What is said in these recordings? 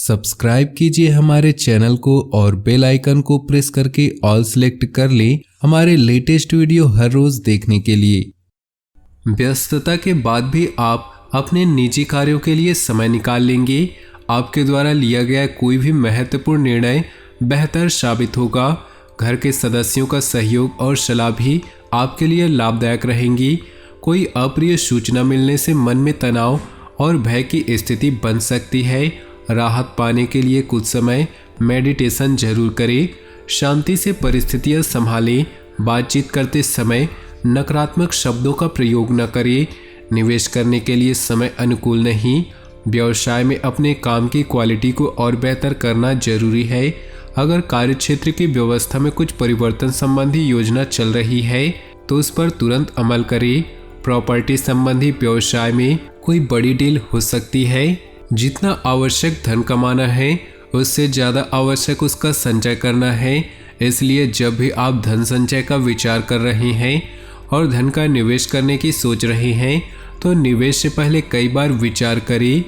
Subscribe कीजिए हमारे channel को और बेल आइकन को प्रेस करके ऑल सेलेक्ट कर लें हमारे लेटेस्ट वीडियो हर रोज देखने के लिए। व्यस्तता के बाद भी आप अपने निजी कार्यों के लिए समय निकाल लेंगे। आपके द्वारा लिया गया कोई भी महत्वपूर्ण निर्णय बेहतर साबित होगा। घर के सदस्यों का सहयोग और सलाह भी आपके लिए लाभदायक रहेंगी। कोई अप्रिय सूचना मिलने से मन में तनाव और भय की स्थिति बन सकती है। राहत पाने के लिए कुछ समय मेडिटेशन जरूर करें। शांति से परिस्थितियां संभालें। बातचीत करते समय नकारात्मक शब्दों का प्रयोग न करें। निवेश करने के लिए समय अनुकूल नहीं। व्यवसाय में अपने काम की क्वालिटी को और बेहतर करना जरूरी है। अगर कार्यक्षेत्र की व्यवस्था में कुछ परिवर्तन संबंधी योजना चल रही है तो उस पर तुरंत अमल करें। प्रॉपर्टी संबंधी व्यवसाय में कोई बड़ी डील हो सकती है। जितना आवश्यक धन कमाना है उससे ज़्यादा आवश्यक उसका संचय करना है। इसलिए जब भी आप धन संचय का विचार कर रहे हैं और धन का निवेश करने की सोच रहे हैं तो निवेश से पहले कई बार विचार करें।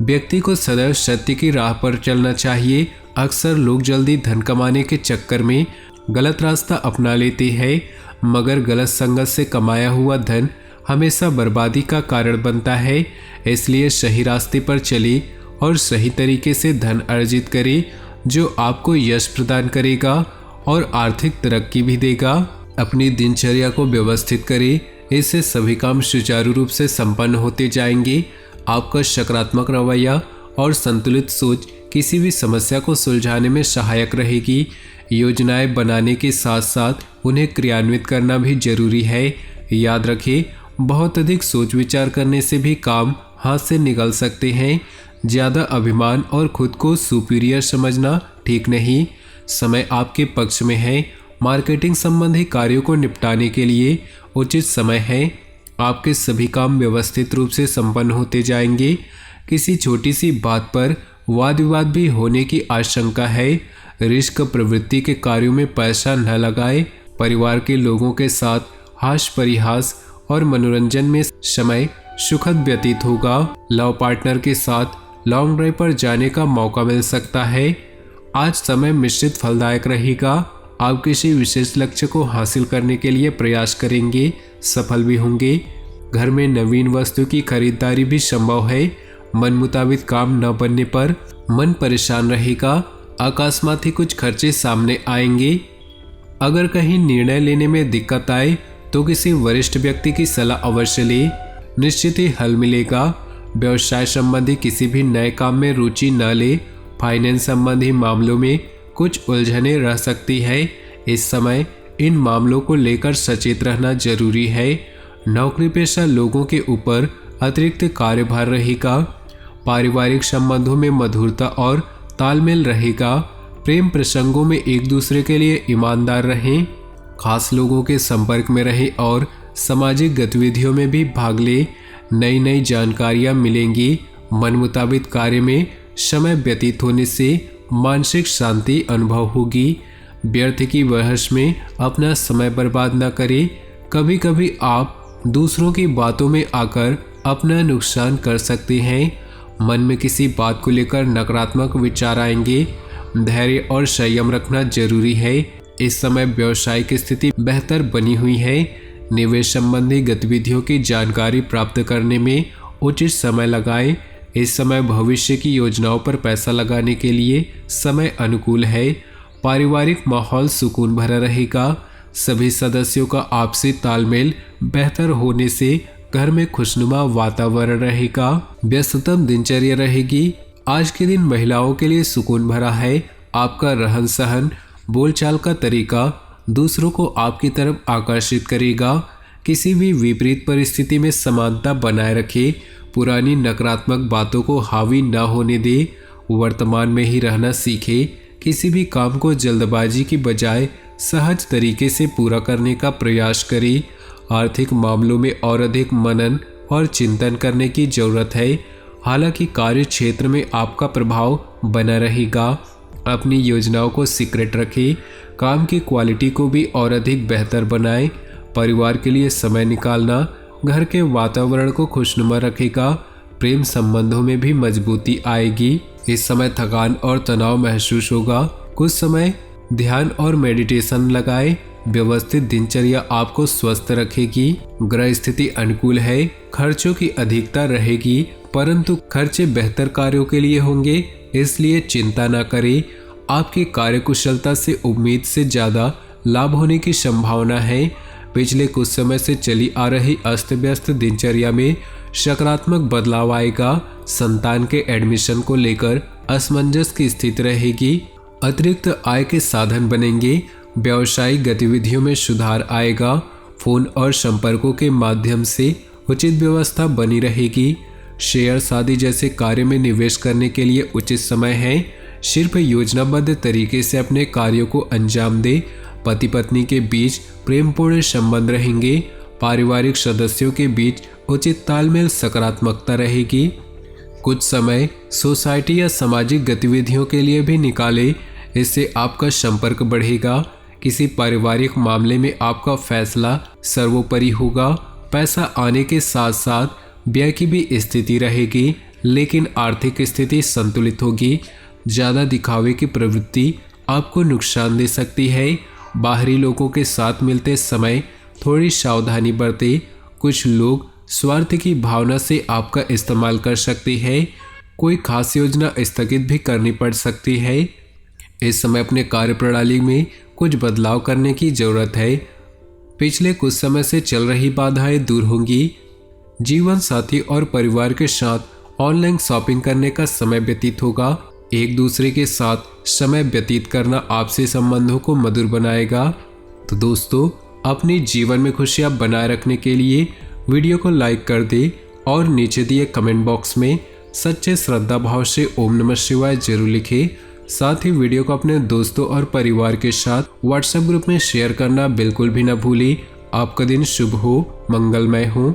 व्यक्ति को सदैव सत्य की राह पर चलना चाहिए। अक्सर लोग जल्दी धन कमाने के चक्कर में गलत रास्ता अपना लेते हैं, मगर गलत संगत से कमाया हुआ धन हमेशा बर्बादी का कारण बनता है। इसलिए सही रास्ते पर चले और सही तरीके से धन अर्जित करें जो आपको यश प्रदान करेगा और आर्थिक तरक्की भी देगा। अपनी दिनचर्या को व्यवस्थित करें। इससे सभी काम सुचारू रूप से संपन्न होते जाएंगे। आपका सकारात्मक रवैया और संतुलित सोच किसी भी समस्या को सुलझाने में सहायक रहेगी। योजनाएं बनाने के साथ साथ उन्हें क्रियान्वित करना भी जरूरी है। याद रखें, बहुत अधिक सोच विचार करने से भी काम हाथ से निकल सकते हैं। ज़्यादा अभिमान और खुद को सुपीरियर समझना ठीक नहीं। समय आपके पक्ष में है। मार्केटिंग संबंधी कार्यों को निपटाने के लिए उचित समय है। आपके सभी काम व्यवस्थित रूप से संपन्न होते जाएंगे। किसी छोटी सी बात पर वाद विवाद भी होने की आशंका है। रिस्क प्रवृत्ति के कार्यों में पैसा न लगाएं। परिवार के लोगों के साथ हास्य परिहास और मनोरंजन में समय सुखद व्यतीत होगा। लव पार्टनर के साथ लॉन्ग ड्राइव पर जाने का मौका मिल सकता है। आज समय मिश्रित फलदायक रहेगा। आप किसी विशेष लक्ष्य को हासिल करने के लिए प्रयास करेंगे, सफल भी होंगे। घर में नवीन वस्तु की खरीदारी भी संभव है। मन मुताबिक काम न बनने पर मन परेशान रहेगा। अकस्मात ही कुछ खर्चे सामने आएंगे। अगर कहीं निर्णय लेने में दिक्कत आए तो किसी वरिष्ठ व्यक्ति की सलाह अवश्य ले। निश्चित ही हल मिलेगा। व्यवसाय संबंधी किसी भी नए काम में रुचि न ले। फाइनेंस संबंधी मामलों में कुछ उलझने रह सकती है। इस समय इन मामलों को लेकर सचेत रहना जरूरी है। नौकरी पेशा लोगों के ऊपर अतिरिक्त कार्यभार रहेगा। पारिवारिक संबंधों में मधुरता और तालमेल रहेगा। प्रेम प्रसंगों में एक दूसरे के लिए ईमानदार रहें। खास लोगों के संपर्क में रहें और सामाजिक गतिविधियों में भी भाग लें। नई नई जानकारियां मिलेंगी। मन मुताबिक कार्य में समय व्यतीत होने से मानसिक शांति अनुभव होगी। व्यर्थ की बहस में अपना समय बर्बाद न करें। कभी कभी आप दूसरों की बातों में आकर अपना नुकसान कर सकते हैं। मन में किसी बात को लेकर नकारात्मक विचार आएंगे। धैर्य और संयम रखना जरूरी है। इस समय व्यवसाय की स्थिति बेहतर बनी हुई है। निवेश संबंधी गतिविधियों की जानकारी प्राप्त करने में उचित समय लगाएं। इस समय भविष्य की योजनाओं पर पैसा लगाने के लिए समय अनुकूल है। पारिवारिक माहौल सुकून भरा रहेगा। सभी सदस्यों का आपसी तालमेल बेहतर होने से घर में खुशनुमा वातावरण रहेगा। व्यस्ततम दिनचर्या रहेगी। आज के दिन महिलाओं के लिए सुकून भरा है। आपका रहन सहन, बोलचाल का तरीका दूसरों को आपकी तरफ आकर्षित करेगा। किसी भी विपरीत परिस्थिति में समानता बनाए रखें। पुरानी नकारात्मक बातों को हावी न होने दें। वर्तमान में ही रहना सीखें। किसी भी काम को जल्दबाजी की बजाय सहज तरीके से पूरा करने का प्रयास करें। आर्थिक मामलों में और अधिक मनन और चिंतन करने की जरूरत है। हालांकि कार्य क्षेत्र में आपका प्रभाव बना रहेगा। अपनी योजनाओं को सीक्रेट रखें। काम की क्वालिटी को भी और अधिक बेहतर बनाएं। परिवार के लिए समय निकालना घर के वातावरण को खुशनुमा रखेगा। प्रेम संबंधों में भी मजबूती आएगी। इस समय थकान और तनाव महसूस होगा। कुछ समय ध्यान और मेडिटेशन लगाएं। व्यवस्थित दिनचर्या आपको स्वस्थ रखेगी। ग्रह स्थिति अनुकूल है। खर्चों की अधिकता रहेगी, परंतु खर्चे बेहतर कार्यों के लिए होंगे, इसलिए चिंता न करें। आपकी कार्यकुशलता से उम्मीद से ज्यादा लाभ होने की संभावना है। पिछले कुछ समय से चली आ रही अस्त व्यस्त दिनचर्या में सकारात्मक बदलाव आएगा। संतान के एडमिशन को लेकर असमंजस की स्थिति रहेगी। अतिरिक्त आय के साधन बनेंगे। व्यावसायिक गतिविधियों में सुधार आएगा। फोन और संपर्कों के माध्यम से उचित व्यवस्था बनी रहेगी। शेयर आदि जैसे कार्य में निवेश करने के लिए उचित समय है। सिर्फ योजनाबद्ध तरीके से अपने कार्यों को अंजाम दे। पति पत्नी के बीच प्रेमपूर्ण संबंध रहेंगे। पारिवारिक सदस्यों के बीच उचित तालमेल, सकारात्मकता रहेगी। कुछ समय सोसाइटी या सामाजिक गतिविधियों के लिए भी निकालें, इससे आपका संपर्क बढ़ेगा। किसी पारिवारिक मामले में आपका फैसला सर्वोपरि होगा। पैसा आने के साथ साथ व्यय की भी स्थिति रहेगी, लेकिन आर्थिक स्थिति संतुलित होगी। ज़्यादा दिखावे की प्रवृत्ति आपको नुकसान दे सकती है। बाहरी लोगों के साथ मिलते समय थोड़ी सावधानी बरतें। कुछ लोग स्वार्थ की भावना से आपका इस्तेमाल कर सकते हैं। कोई खास योजना स्थगित भी करनी पड़ सकती है। इस समय अपने कार्यप्रणाली में कुछ बदलाव करने की जरूरत है। पिछले कुछ समय से चल रही बाधाएं दूर होंगी। जीवन साथी और परिवार के साथ ऑनलाइन शॉपिंग करने का समय व्यतीत होगा। एक दूसरे के साथ समय व्यतीत करना आपसी संबंधों को मधुर बनाएगा। तो दोस्तों, अपने जीवन में खुशियां बनाए रखने के लिए वीडियो को लाइक कर दे और नीचे दिए कमेंट बॉक्स में सच्चे श्रद्धा भाव से ओम नमः शिवाय जरूर लिखें। साथ ही वीडियो को अपने दोस्तों और परिवार के साथ व्हाट्सएप ग्रुप में शेयर करना बिल्कुल भी न भूलें। आपका दिन शुभ हो, मंगलमय हो।